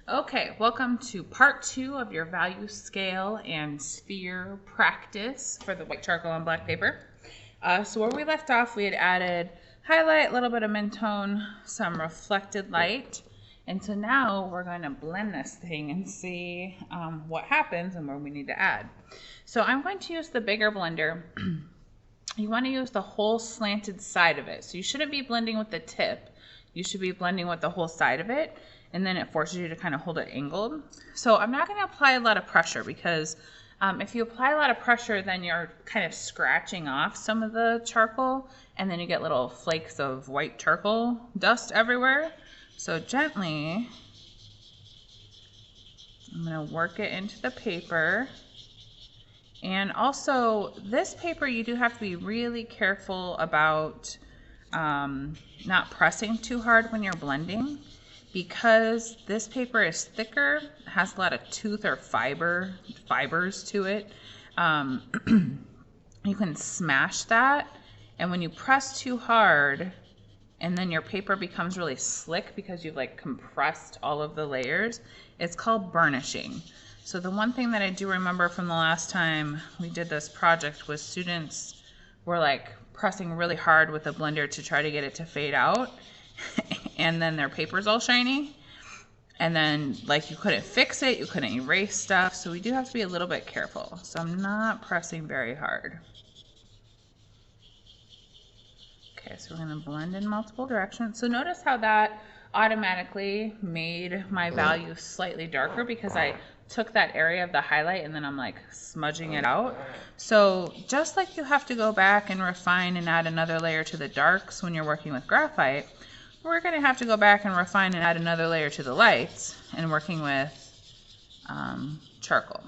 Okay, welcome to part 2 of your value scale and sphere practice for the white charcoal on black paper. So where we left off, we had added highlight, a little bit of mid-tone, some reflected light. And so now we're going to blend this thing and see what happens and where we need to add. So I'm going to use the bigger blender. You want to use the whole slanted side of it. So you shouldn't be blending with the tip. You should be blending with the whole side of it, and then it forces you to kind of hold it angled. So I'm not going to apply a lot of pressure because if you apply a lot of pressure, then you're kind of scratching off some of the charcoal, and then you get little flakes of white charcoal dust everywhere. So gently, I'm going to work it into the paper. And also, this paper, you do have to be really careful about not pressing too hard when you're blending, because this paper is thicker, has a lot of tooth or fibers to it. You can smash that, and when you press too hard, and then your paper becomes really slick because you've like compressed all of the layers, it's called burnishing. So the one thing that I do remember from the last time we did this project was students were like pressing really hard with a blender to try to get it to fade out, and then their paper's all shiny, and then like you couldn't fix it, you couldn't erase stuff. So we do have to be a little bit careful. So I'm not pressing very hard. Okay, so we're going to blend in multiple directions. So notice how that automatically made my value slightly darker because I took that area of the highlight and then I'm like smudging it out. So just like you have to go back and refine and add another layer to the darks when you're working with graphite, we're going to have to go back and refine and add another layer to the lights and working with charcoal.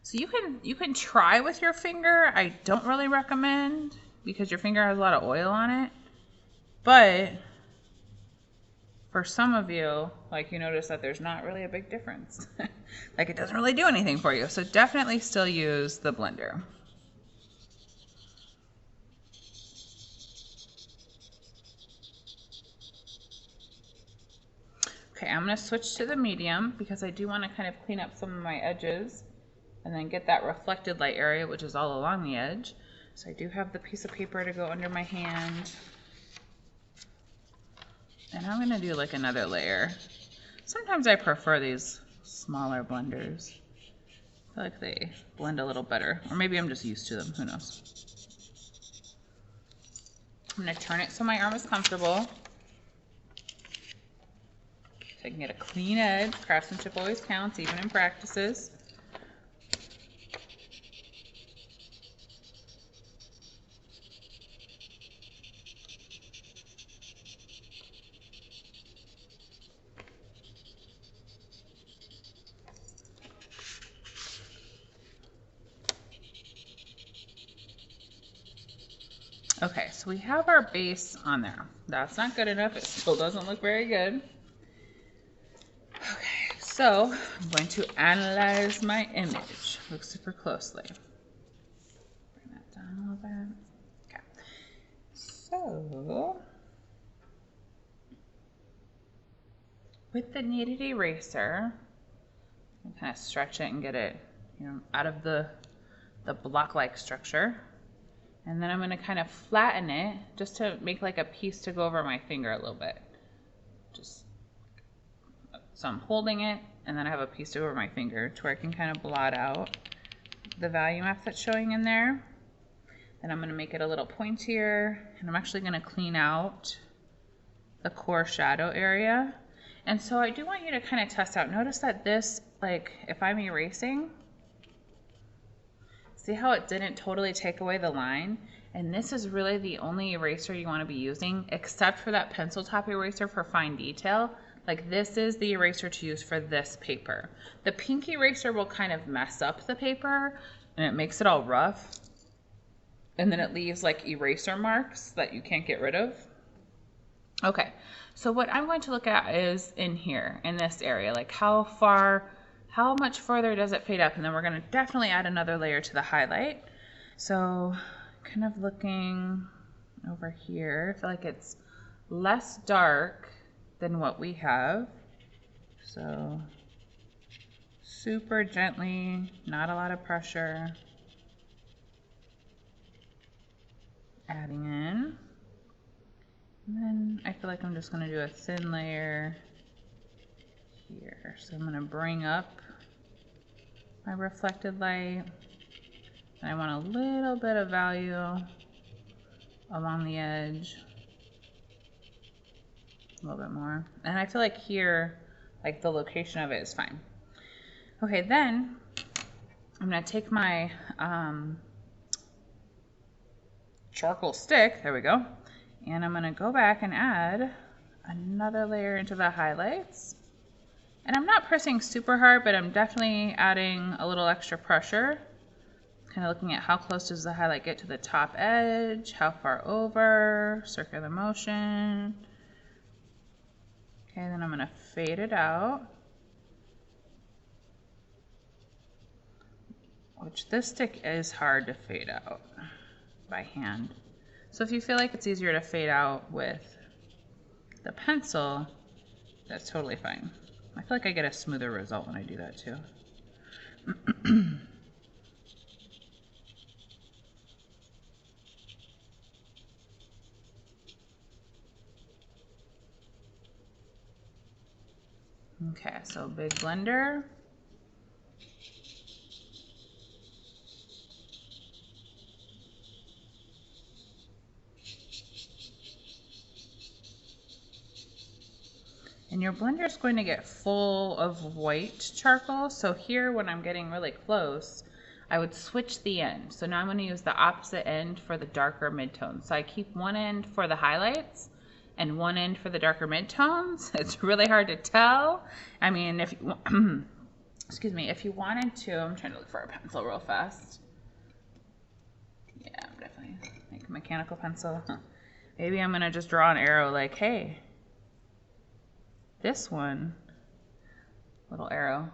So you can try with your finger. I don't really recommend, because your finger has a lot of oil on it. But for some of you, like, you notice that there's not really a big difference. Like, it doesn't really do anything for you. So definitely still use the blender. Okay, I'm going to switch to the medium because I do want to kind of clean up some of my edges and then get that reflected light area, which is all along the edge. So I do have the piece of paper to go under my hand. And I'm going to do like another layer. Sometimes I prefer these smaller blenders. I feel like they blend a little better. Or maybe I'm just used to them, who knows. I'm going to turn it so my arm is comfortable. So I can get a clean edge. Craftsmanship always counts, even in practices. Okay, so we have our base on there. That's not good enough. It still doesn't look very good. Okay, so I'm going to analyze my image. Look super closely. Bring that down a little bit. Okay. So, with the kneaded eraser, I'm kind of stretch it and get it, out of the block-like structure. And then I'm going to kind of flatten it just to make like a piece to go over my finger a little bit. So I'm holding it, and then I have a piece to go over my finger to where I can kind of blot out the value map that's showing in there. Then I'm going to make it a little pointier, and I'm actually going to clean out the core shadow area. And so I do want you to kind of test out. Notice that this, like, if I'm erasing, see how it didn't totally take away the line? And this is really the only eraser you want to be using, except for that pencil top eraser for fine detail. Like, this is the eraser to use for this paper. The pink eraser will kind of mess up the paper, and it makes it all rough. And then it leaves like eraser marks that you can't get rid of. Okay, so what I'm going to look at is in here, in this area, like how much further does it fade up? And then we're going to definitely add another layer to the highlight. So kind of looking over here, I feel like it's less dark than what we have. So super gently, not a lot of pressure. Adding in. And then I feel like I'm just going to do a thin layer here. So I'm going to bring up my reflected light. And I want a little bit of value along the edge. A little bit more. And I feel like here, like the location of it is fine. Okay, then I'm going to take my charcoal stick, there we go, and I'm going to go back and add another layer into the highlights. And I'm not pressing super hard, but I'm definitely adding a little extra pressure. Kind of looking at how close does the highlight get to the top edge, how far over, circular motion. Okay, then I'm going to fade it out. Which this stick is hard to fade out by hand. So if you feel like it's easier to fade out with the pencil, that's totally fine. I feel like I get a smoother result when I do that too. Okay, so big blender. And your blender is going to get full of white charcoal. So here, when I'm getting really close, I would switch the end. So now I'm going to use the opposite end for the darker midtones. So I keep one end for the highlights and one end for the darker midtones. It's really hard to tell. I mean, if you, excuse me, if you wanted to, I'm trying to look for a pencil real fast. Yeah, I'm definitely make a mechanical pencil. Maybe I'm going to just draw an arrow like, hey, this one, little arrow,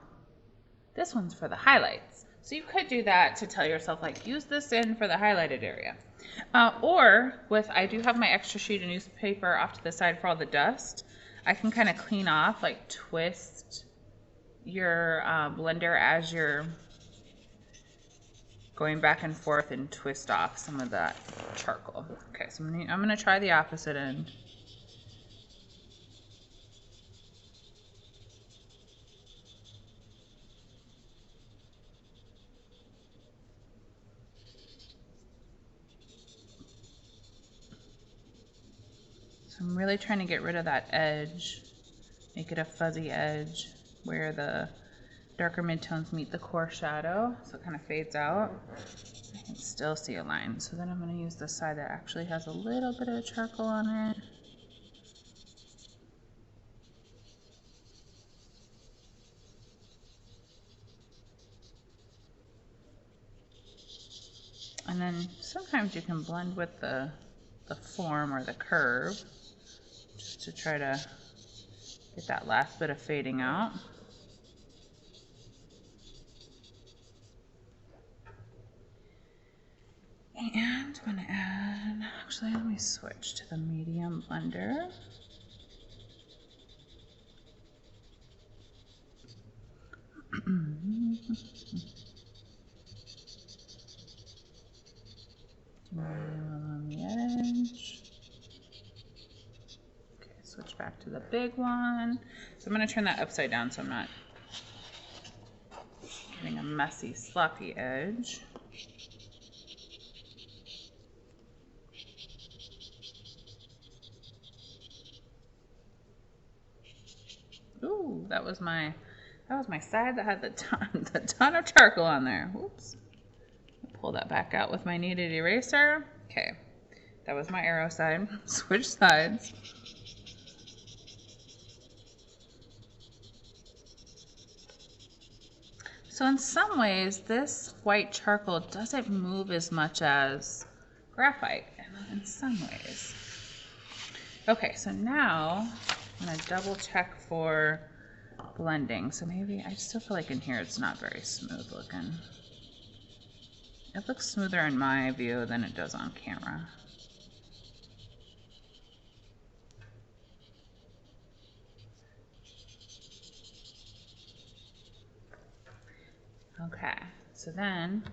this one's for the highlights. So you could do that to tell yourself, like, use this in for the highlighted area. Or with, I do have my extra sheet of newspaper off to the side for all the dust. I can kind of clean off, like twist your blender as you're going back and forth and twist off some of that charcoal. Okay, so I'm gonna try the opposite end. I'm really trying to get rid of that edge, make it a fuzzy edge where the darker midtones meet the core shadow, so it kind of fades out. I can still see a line, so then I'm going to use the side that actually has a little bit of charcoal on it. And then sometimes you can blend with the form or the curve, just to try to get that last bit of fading out. And I'm going to add, actually let me switch to the medium blender. Along the edge. Okay, switch back to the big one. So I'm going to turn that upside down so I'm not getting a messy, sloppy edge. Ooh, that was my side that had the ton of charcoal on there. Whoops. Pull that back out with my kneaded eraser. Okay, that was my arrow side. Switch sides. So in some ways, this white charcoal doesn't move as much as graphite in some ways. Okay, so now I'm gonna double check for blending. So maybe, I still feel like in here it's not very smooth looking. It looks smoother in my view than it does on camera. Okay, so then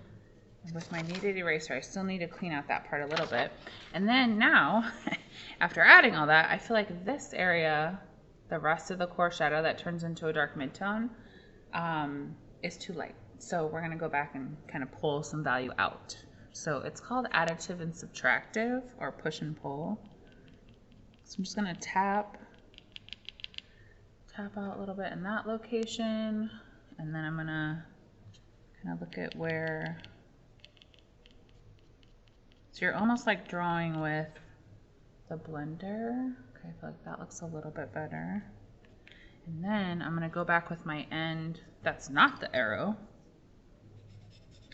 with my kneaded eraser, I still need to clean out that part a little bit. And then now, after adding all that, I feel like this area, the rest of the core shadow that turns into a dark midtone, is too light. So we're gonna go back and kind of pull some value out. So it's called additive and subtractive, or push and pull. So I'm just gonna tap out a little bit in that location, and then I'm gonna kind of look at where, so you're almost like drawing with the blender. Okay, I feel like that looks a little bit better. And then I'm gonna go back with my end that's not the arrow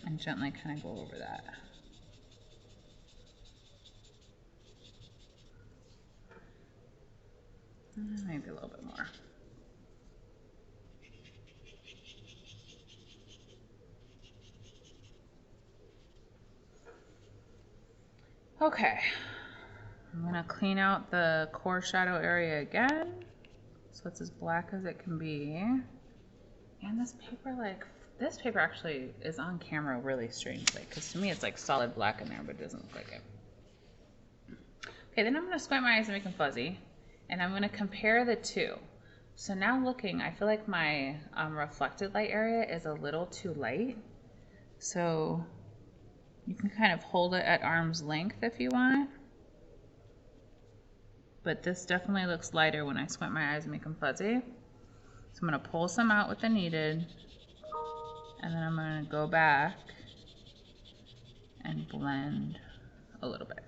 and gently kind of go over that. Maybe a little bit more. Okay, I'm gonna clean out the core shadow area again, so it's as black as it can be. And this paper actually is on camera really strangely, because to me it's like solid black in there, but it doesn't look like it. Okay, then I'm gonna squint my eyes and make them fuzzy, and I'm gonna compare the two. So now looking, I feel like my reflected light area is a little too light. So you can kind of hold it at arm's length if you want. But this definitely looks lighter when I squint my eyes and make them fuzzy. So I'm gonna pull some out with the kneaded, and then I'm gonna go back and blend a little bit.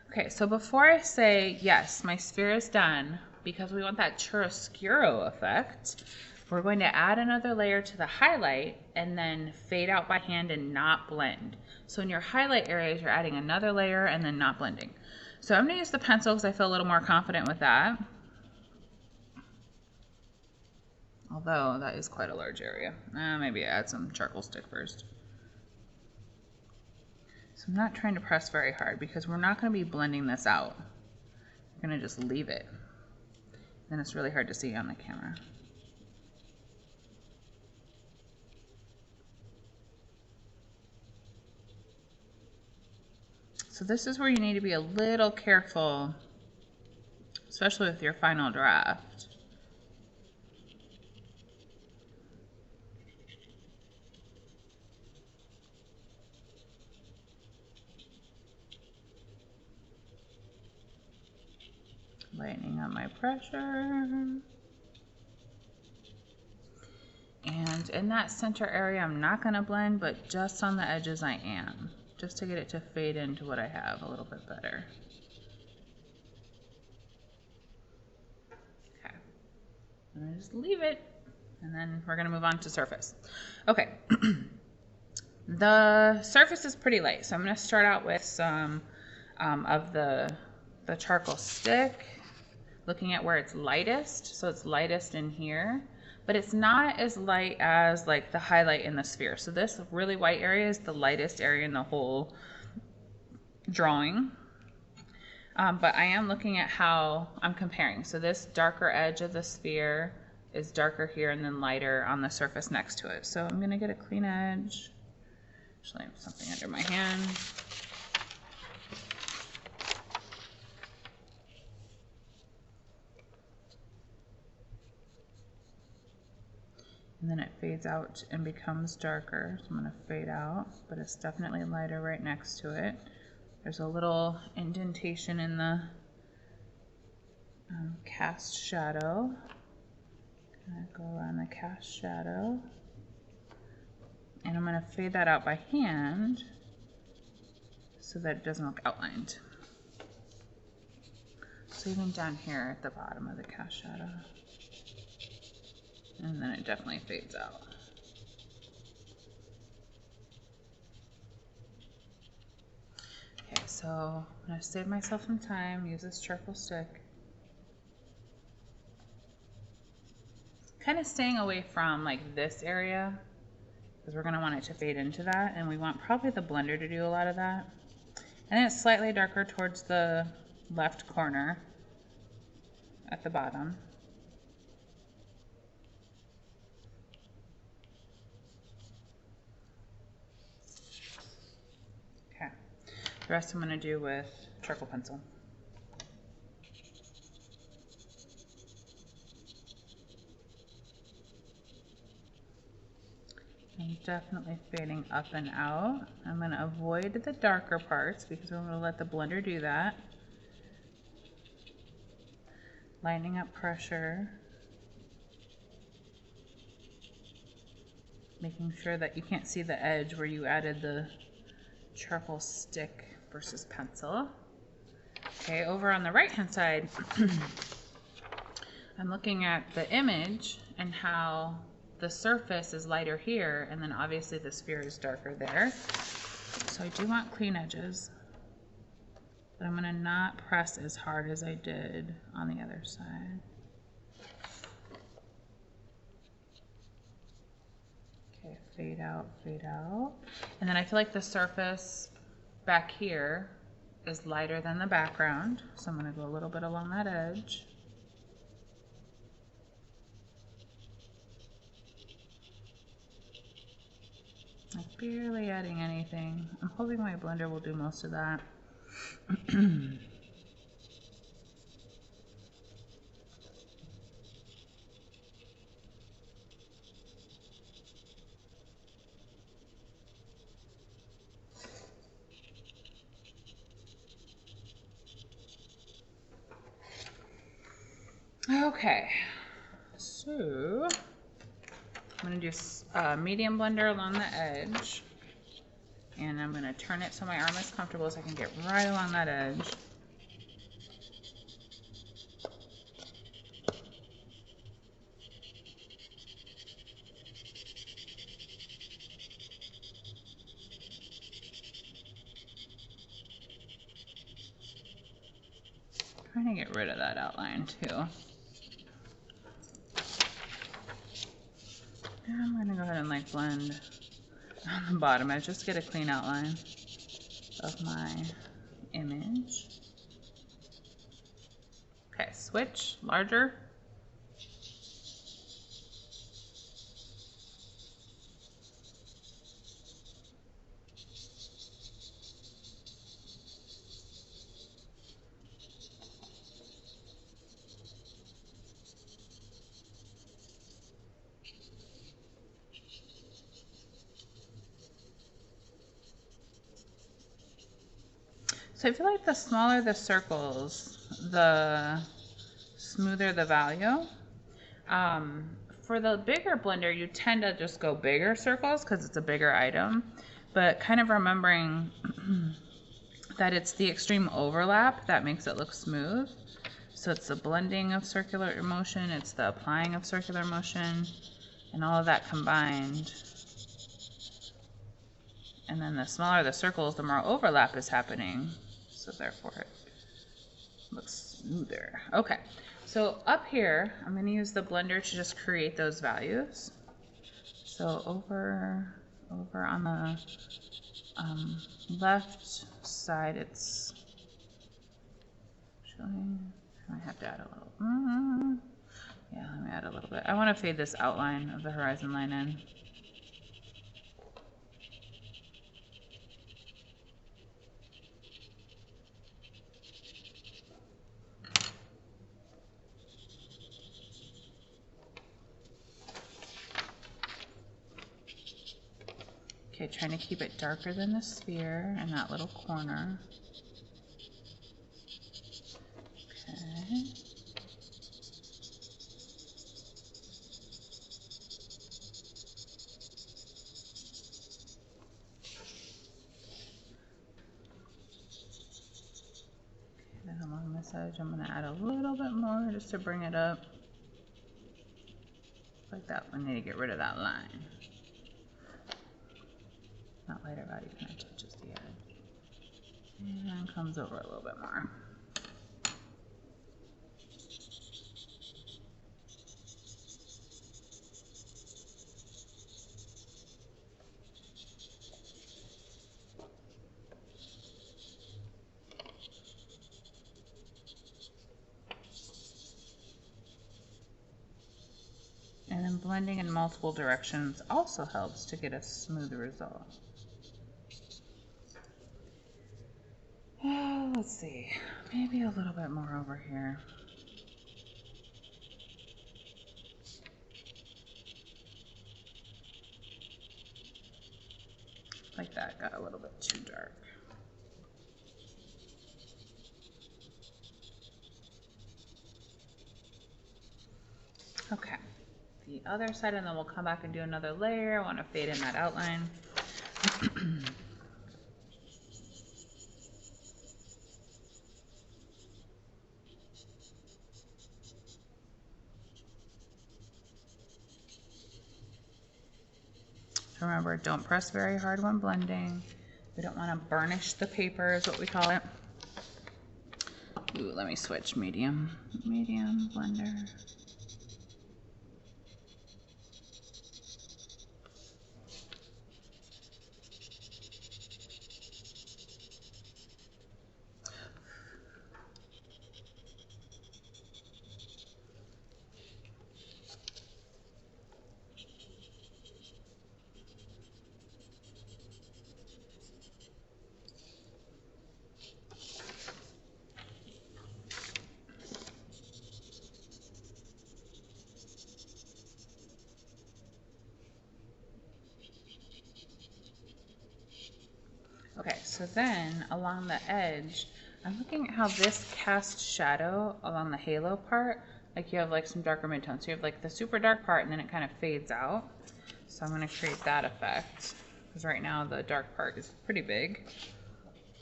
Okay, so before I say, yes, my sphere is done, because we want that chiaroscuro effect, we're going to add another layer to the highlight and then fade out by hand and not blend. So in your highlight areas, you're adding another layer and then not blending. So I'm gonna use the pencil because I feel a little more confident with that. Although that is quite a large area. Maybe add some charcoal stick first. So I'm not trying to press very hard because we're not gonna be blending this out. We're gonna just leave it. Then it's really hard to see on the camera. So this is where you need to be a little careful, especially with your final draft. Lightening up my pressure. And in that center area, I'm not gonna blend, but just on the edges I am, just to get it to fade into what I have a little bit better. Okay, I'm gonna just leave it, and then we're gonna move on to surface. Okay, the surface is pretty light, so I'm gonna start out with some of the charcoal stick, looking at where it's lightest. So it's lightest in here, but it's not as light as like the highlight in the sphere. So this really white area is the lightest area in the whole drawing. But I am looking at how I'm comparing. So this darker edge of the sphere is darker here and then lighter on the surface next to it. So I'm gonna get a clean edge. Actually, I have something under my hand. And then it fades out and becomes darker. So I'm gonna fade out, but it's definitely lighter right next to it. There's a little indentation in the cast shadow. Gonna go around the cast shadow. And I'm gonna fade that out by hand so that it doesn't look outlined. So even down here at the bottom of the cast shadow. And then it definitely fades out. Okay, so I'm gonna save myself some time, use this charcoal stick. Kind of staying away from like this area, because we're gonna want it to fade into that, and we want probably the blender to do a lot of that. And then it's slightly darker towards the left corner at the bottom. The rest I'm going to do with charcoal pencil. I'm definitely fading up and out. I'm going to avoid the darker parts because we're going to let the blender do that. Lining up pressure. Making sure that you can't see the edge where you added the charcoal stick versus pencil. Okay, over on the right hand side, I'm looking at the image and how the surface is lighter here, and then obviously the sphere is darker there. So I do want clean edges, but I'm gonna not press as hard as I did on the other side. Okay, fade out, fade out. And then I feel like the surface back here is lighter than the background, so I'm gonna go a little bit along that edge. I'm barely adding anything. I'm hoping my blender will do most of that. Okay, so I'm gonna do medium blender along the edge, and I'm gonna turn it so my arm is comfortable so I can get right along that edge. Trying to get rid of that outline too. And I'm gonna go ahead and like blend on the bottom edge just to get a clean outline of my image. Okay, switch, larger. So I feel like the smaller the circles, the smoother the value. For the bigger blender, you tend to just go bigger circles because it's a bigger item, but kind of remembering that it's the extreme overlap that makes it look smooth. So it's the blending of circular motion, it's the applying of circular motion, and all of that combined. And then the smaller the circles, the more overlap is happening. So therefore it looks smoother. Okay, so up here, I'm going to use the blender to just create those values. So over on the left side, it's showing, I have to add a little, yeah, let me add a little bit. I want to fade this outline of the horizon line in. Okay, trying to keep it darker than the sphere in that little corner. Okay. Then along this edge, I'm going to add a little bit more just to bring it up. Like that, I need to get rid of that line. That lighter value kind of touches the edge. And comes over a little bit more. And then blending in multiple directions also helps to get a smooth result. let's see, maybe a little bit more over here. Like that got a little bit too dark. Okay, the other side, and then we'll come back and do another layer. I want to fade in that outline. Remember, don't press very hard when blending. We don't want to burnish the paper is what we call it. Ooh, let me switch medium blender. Okay, so then along the edge, I'm looking at how this casts shadow along the halo part. Like you have like some darker midtones. So you have like the super dark part and then it kind of fades out. So I'm gonna create that effect because right now the dark part is pretty big.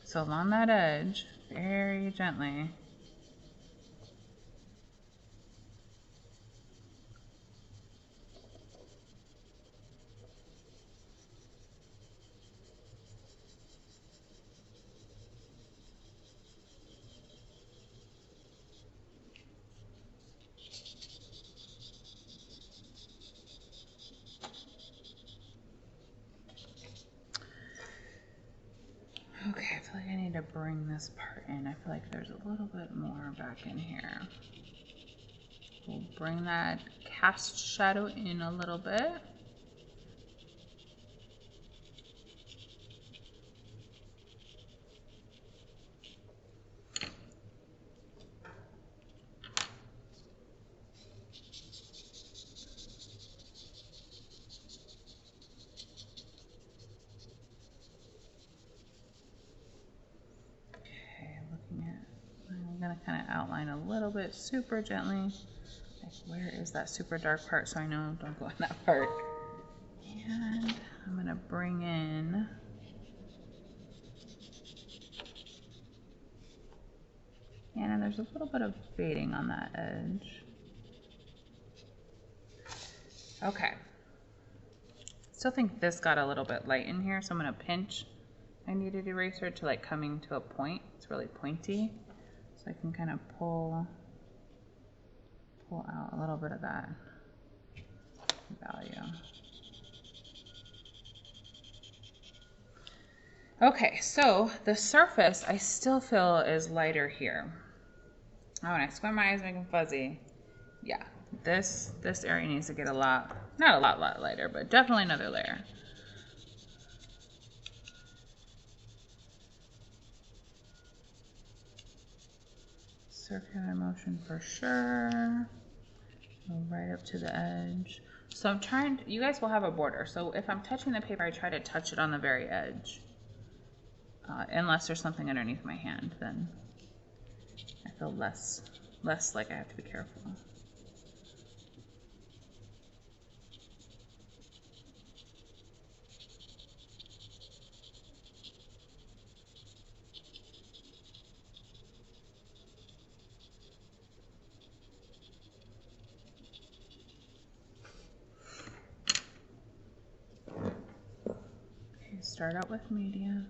So along that edge, very gently. Okay, I feel like I need to bring this part in. I feel like there's a little bit more back in here. We'll bring that cast shadow in a little bit. I'm gonna kind of outline a little bit super gently. Like where is that super dark part so I know don't go in that part. And I'm gonna bring in and there's a little bit of fading on that edge. Okay. Still think this got a little bit light in here, so I'm gonna pinch my kneaded eraser to like coming to a point. It's really pointy. So I can kind of pull out a little bit of that value. Okay, so the surface I still feel is lighter here. Oh, and I squint my eyes, make them fuzzy. Yeah, this area needs to get not a lot lighter, but definitely another layer. Circular motion for sure. Go right up to the edge. So I'm trying to, you guys will have a border. So if I'm touching the paper, I try to touch it on the very edge. Unless there's something underneath my hand, then I feel less like I have to be careful. Okay, start out with medium.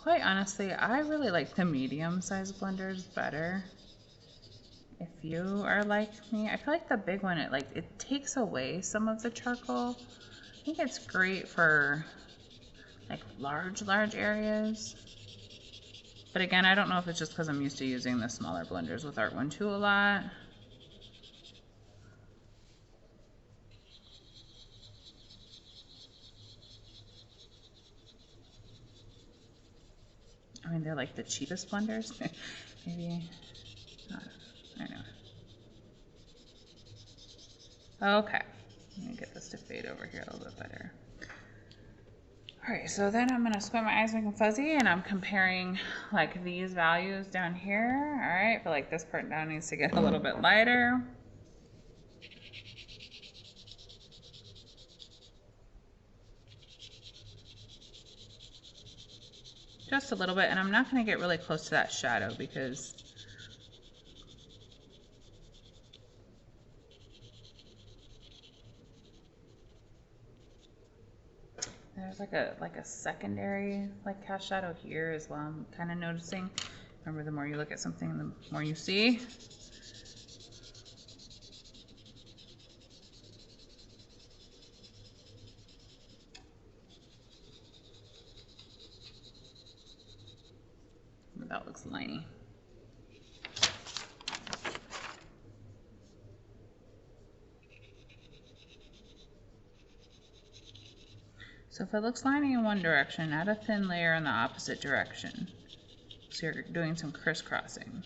Quite honestly, I really like the medium-sized blenders better. If you are like me, I feel like the big one, it takes away some of the charcoal. I think it's great for like large areas. But again, I don't know if it's just because I'm used to using the smaller blenders with Art12 a lot. mean, they're like the cheapest blenders. Maybe not. I know. Okay. Let me get this to fade over here a little bit better. All right, so then I'm gonna squint my eyes, make them fuzzy, and I'm comparing like these values down here. All right, but like this part down needs to get a little bit lighter. Just a little bit, and I'm not gonna get really close to that shadow because there's like a secondary like cast shadow here as well. I'm kind of noticing. Remember, the more you look at something, the more you see. That looks liney. So if it looks liney in one direction, add a thin layer in the opposite direction. So you're doing some crisscrossing.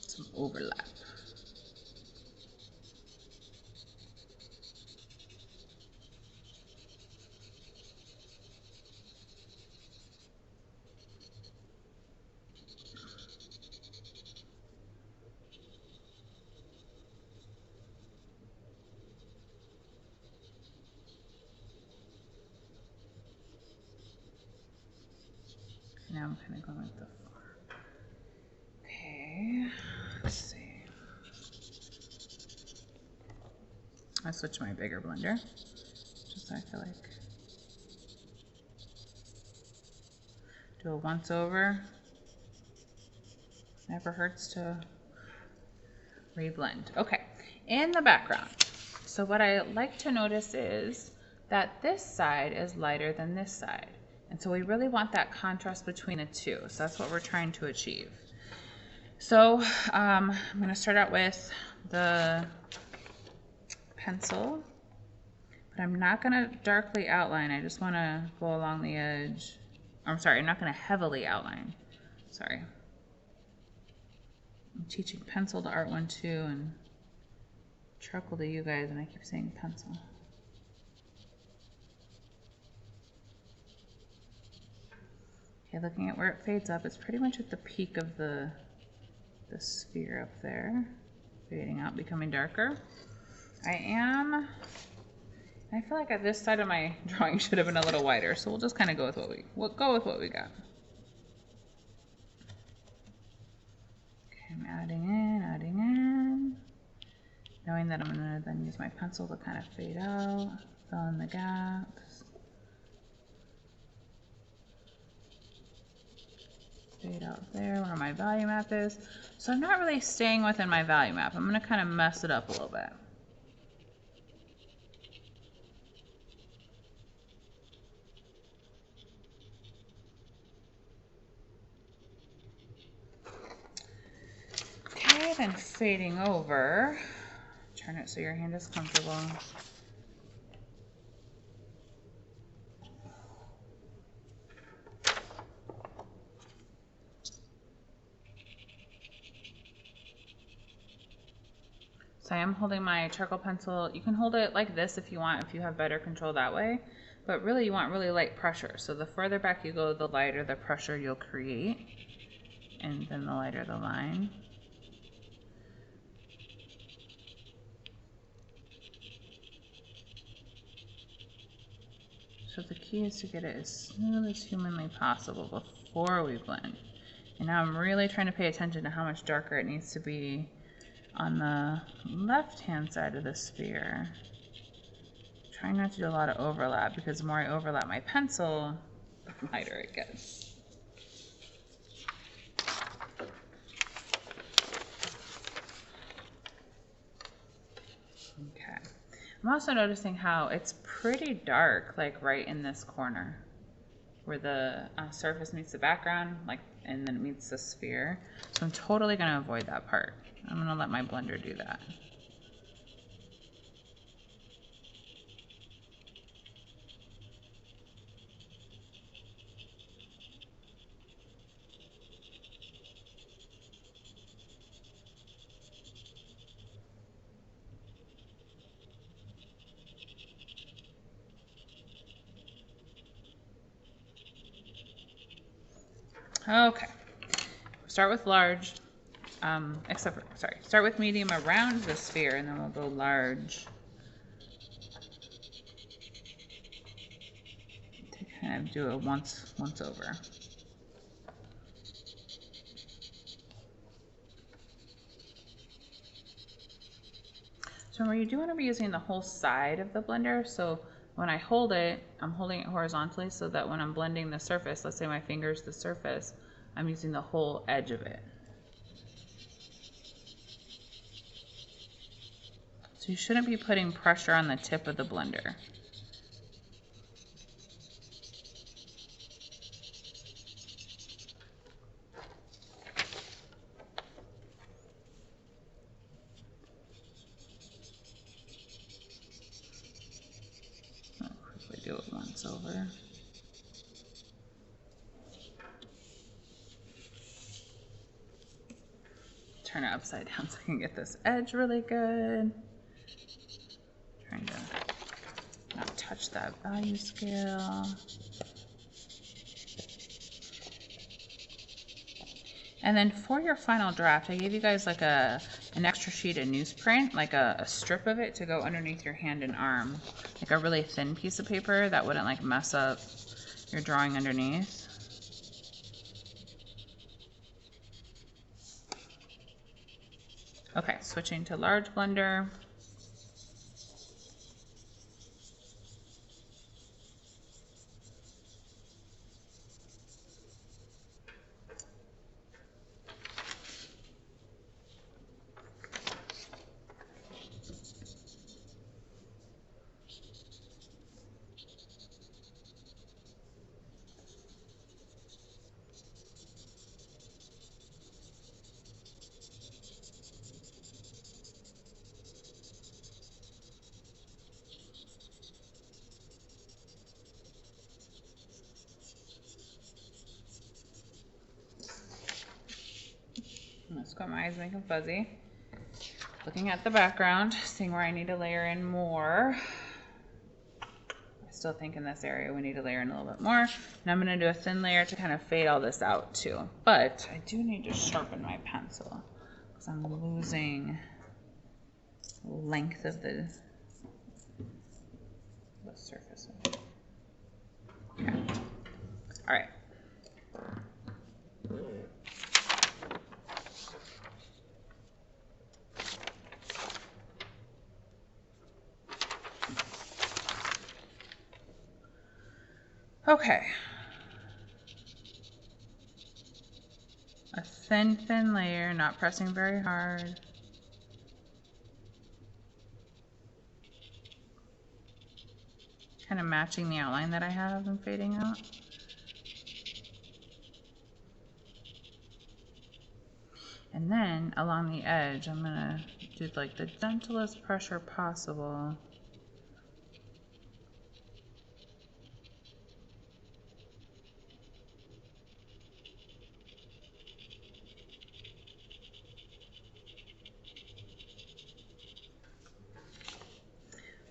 Some overlap. Now I'm kind of going with the far. Okay, let's see. I switch to my bigger blender, just so I feel like. Do a once over. Never hurts to reblend. Okay, in the background. So what I like to notice is that this side is lighter than this side. And so we really want that contrast between the two. So that's what we're trying to achieve. So I'm going to start out with the pencil, but I'm not going to darkly outline. I just want to go along the edge. I'm sorry, I'm not going to heavily outline. Sorry. I'm teaching pencil to Art 1-2 and charcoal to you guys, and I keep saying pencil. Okay, looking at where it fades up, it's pretty much at the peak of the sphere up there. Fading out, becoming darker. I feel like at this side of my drawing should have been a little wider, so we'll just kind of go with what we got. Okay, I'm adding in, knowing that I'm gonna then use my pencil to kind of fade out, fill in the gaps. Fade out there where my value map is. So I'm not really staying within my value map. I'm going to kind of mess it up a little bit. Okay, then fading over. Turn it so your hand is comfortable. So I am holding my charcoal pencil. You can hold it like this if you want, if you have better control that way. But really, you want really light pressure. So the further back you go, the lighter the pressure you'll create. And then the lighter the line. So the key is to get it as smooth as humanly possible before we blend. And now I'm really trying to pay attention to how much darker it needs to be on the left-hand side of the sphere. Trying not to do a lot of overlap, because the more I overlap my pencil, the lighter it gets. Okay. I'm also noticing how it's pretty dark, like right in this corner, where the surface meets the background, like, and then it meets the sphere. So I'm totally going to avoid that part. I'm going to let my blender do that. Okay. Start with large, start with medium around the sphere, and then we'll go large. To kind of do it once over. So remember, you do want to be using the whole side of the blender. So when I hold it, I'm holding it horizontally so that when I'm blending the surface, let's say my finger's the surface, I'm using the whole edge of it. So you shouldn't be putting pressure on the tip of the blender. I'll quickly do it once over. Turn it upside down so I can get this edge really good. Trying to not touch that value scale. And then for your final draft, I gave you guys like an extra sheet of newsprint, like a strip of it to go underneath your hand and arm. Like a really thin piece of paper that wouldn't like mess up your drawing underneath. Okay, switching to large blender. Let's got my eyes making fuzzy. Looking at the background, seeing where I need to layer in more. I still think in this area we need to layer in a little bit more. And I'm going to do a thin layer to kind of fade all this out too. But I do need to sharpen my pencil because I'm losing length of the surface. Okay. All right. Okay. A thin layer, not pressing very hard. Kind of matching the outline that I have and fading out. And then along the edge, I'm gonna do like the gentlest pressure possible.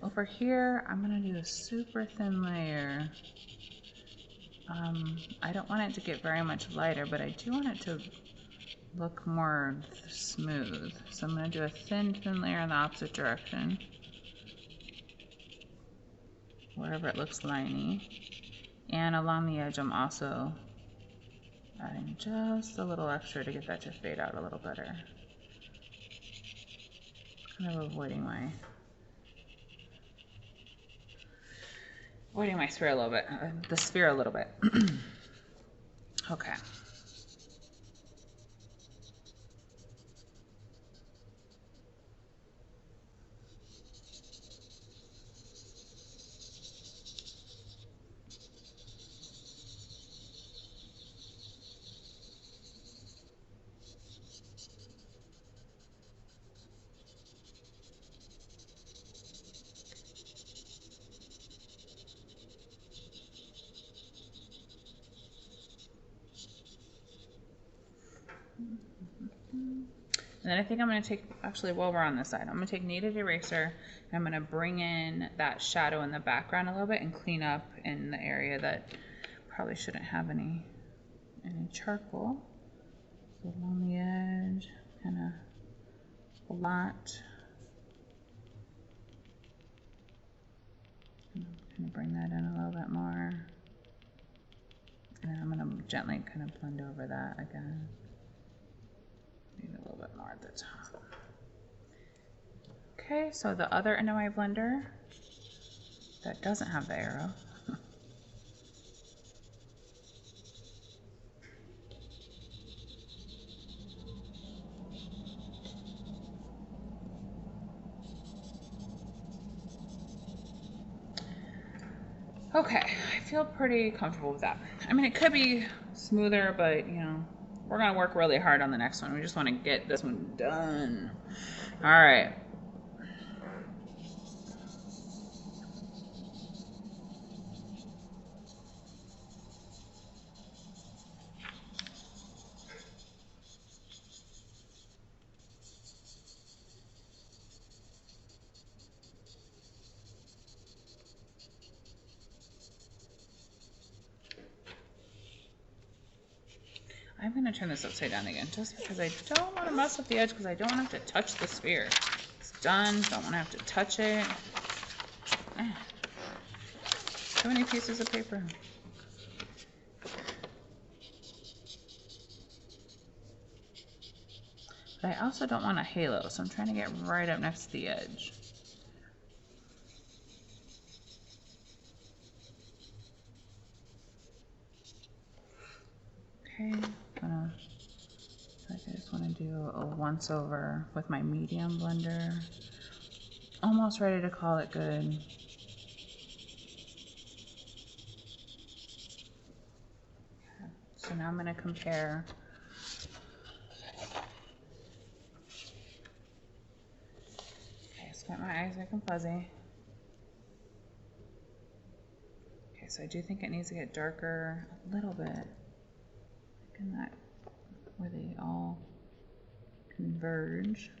Over here, I'm gonna do a super thin layer. I don't want it to get very much lighter, but I do want it to look more smooth. So I'm gonna do a thin layer in the opposite direction, wherever it looks liney. And along the edge, I'm also adding just a little extra to get that to fade out a little better. Kind of avoiding my sphere a little bit, the sphere a little bit. Okay. And then I think I'm going to take, actually while we're on this side, I'm going to take kneaded eraser and I'm going to bring in that shadow in the background a little bit and clean up in the area that probably shouldn't have any any charcoal. So along the edge, kind of a lot. Kind of bring that in a little bit more. And then I'm going to gently kind of blend over that again. Maybe a little bit more at the top. Okay, so the other end of my blender that doesn't have the arrow. Okay, I feel pretty comfortable with that. I mean, it could be smoother, but you know, we're gonna work really hard on the next one. We just want to get this one done. All right. I'm going to turn this upside down again just because I don't want to mess with the edge because I don't want to have to touch the sphere. It's done. Don't want to have to touch it. So many pieces of paper. But I also don't want a halo, so I'm trying to get right up next to the edge. Okay, I just want to do a once over with my medium blender. Almost ready to call it good. Okay, so now I'm going to compare. Okay, so got my eyes looking fuzzy. Okay, so I do think it needs to get darker a little bit. In that where they all converge.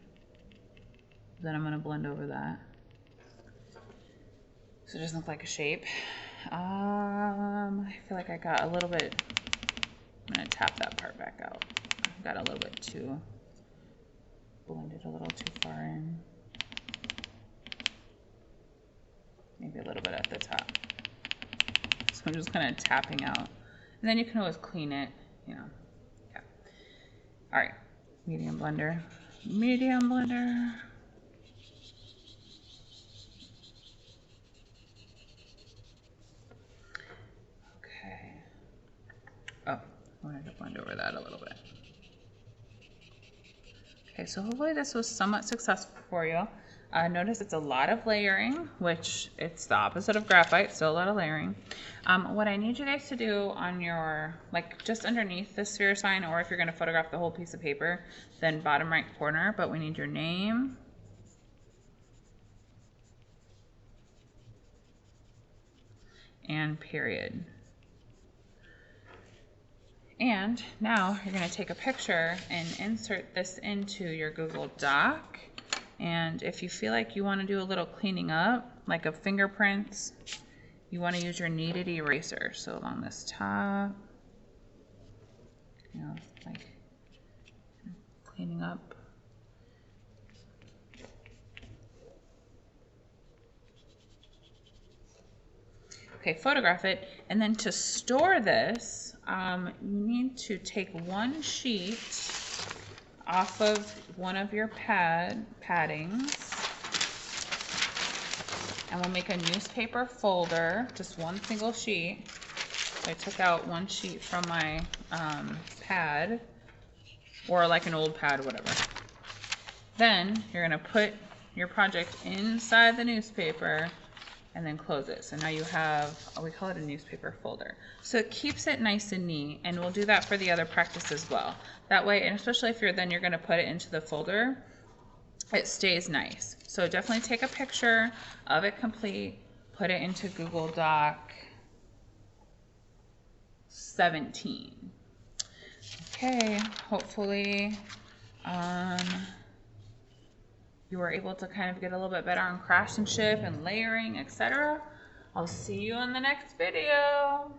Then I'm going to blend over that so it doesn't look like a shape. I feel like I got a little bit. I'm going to tap that part back out. I got a little bit too blended, a little too far in. Maybe a little bit at the top. So I'm just kind of tapping out, and then you can always clean it. You know, yeah. All right, medium blender, medium blender. Okay. Oh, I wanted to blend over that a little bit. Okay, so hopefully this was somewhat successful for you. Notice it's a lot of layering, which it's the opposite of graphite, still a lot of layering. What I need you guys to do on your, like just underneath the sphere sign, or if you're gonna photograph the whole piece of paper, then bottom right corner, but we need your name, and period. And now you're gonna take a picture and insert this into your Google Doc. And if you feel like you want to do a little cleaning up, like of fingerprints, you want to use your kneaded eraser. So along this top, you know, like cleaning up. Okay, photograph it. And then to store this, you need to take one sheet off of one of your paddings, and we'll make a newspaper folder, just one single sheet. So I took out one sheet from my pad, or like an old pad, whatever. Then you're gonna put your project inside the newspaper and then close it. So now you have, we call it a newspaper folder. So it keeps it nice and neat, and we'll do that for the other practice as well. That way, and especially if you're gonna put it into the folder, it stays nice. So definitely take a picture of it complete, put it into Google Doc 17. Okay, hopefully you were able to kind of get a little bit better on craftsmanship and layering, etc. I'll see you in the next video.